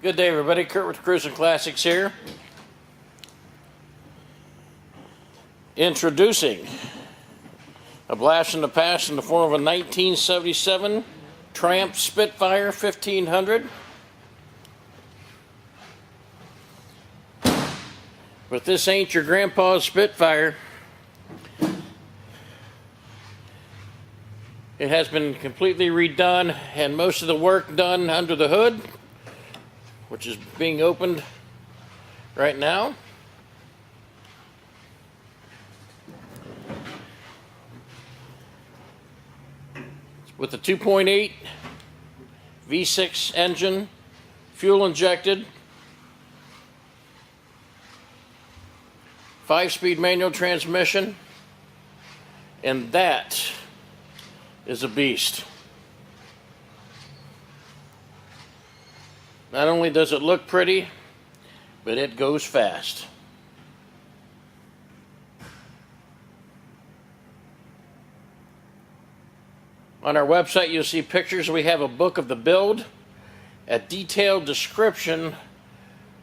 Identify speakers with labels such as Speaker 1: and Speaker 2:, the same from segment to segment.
Speaker 1: Good day, everybody. Kurt with Cruisin Classics here. Introducing a blast from the past in the form of a 1977 Triumph Spitfire 1500. But this ain't your grandpa's Spitfire. It has been completely redone and most of the work done under the hood, which is being opened right now. With the 2.8 V6 engine, fuel injected, 5-speed manual transmission, and that is a beast. Not only does it look pretty, but it goes fast. On our website, you'll see pictures. We have a book of the build, a detailed description,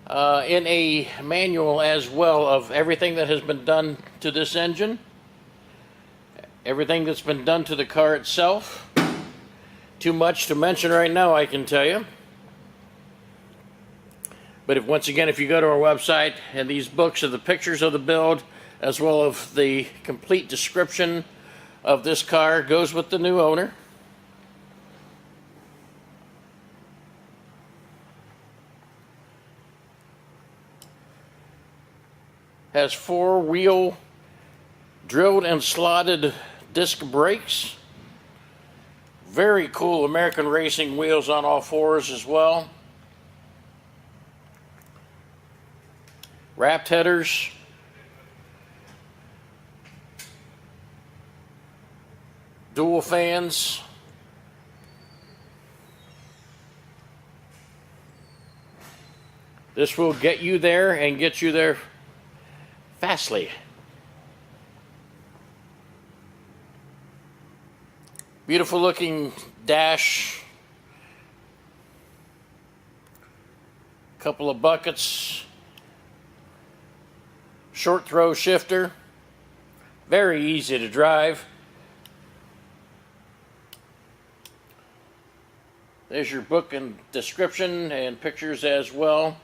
Speaker 1: in a manual as well of everything that has been done to this engine, everything that's been done to the car itself. Too much to mention right now, I can tell you. But once again, if you go to our website, and these books are the pictures of the build, as well as the complete description of this car, goes with the new owner. Has 4-wheel drilled and slotted disc brakes. Very cool American racing wheels on all fours as well. Wrapped headers. Dual fans. This will get you there and get you there fastly. Beautiful looking dash. Couple of buckets. Short throw shifter. Very easy to drive. There's your book and description and pictures as well.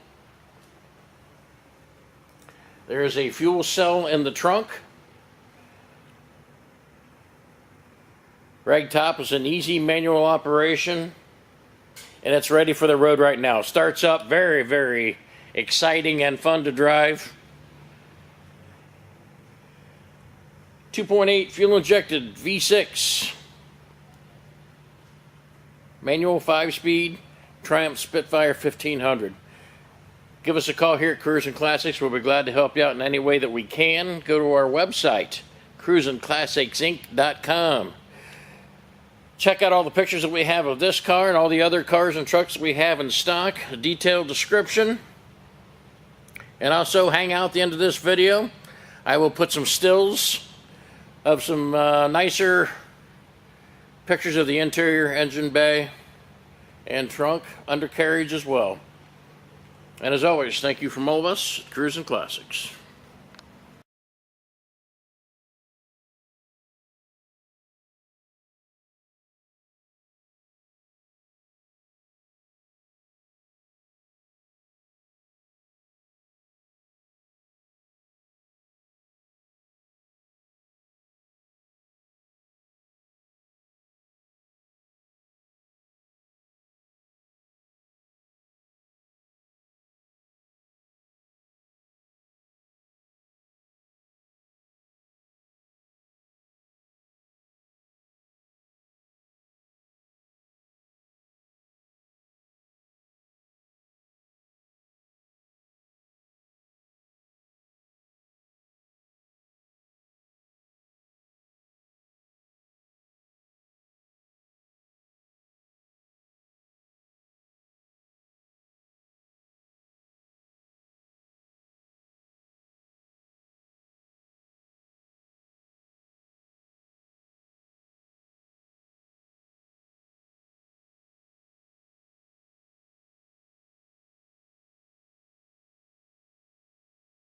Speaker 1: There's a fuel cell in the trunk. Rag top is an easy manual operation, and it's ready for the road right now. Starts up very, very exciting and fun to drive. 2.8 fuel injected V6. Manual 5-speed Triumph Spitfire 1500. Give us a call here at Cruisin Classics. We'll be glad to help you out in any way that we can. Go to our website, CruisinClassicsInc.com. Check out all the pictures that we have of this car and all the other cars and trucks that we have in stock, a detailed description. And also hang out at the end of this video. I will put some stills of some nicer pictures of the interior, engine bay, and trunk, undercarriage as well. And as always, thank you from all of us at Cruisin Classics.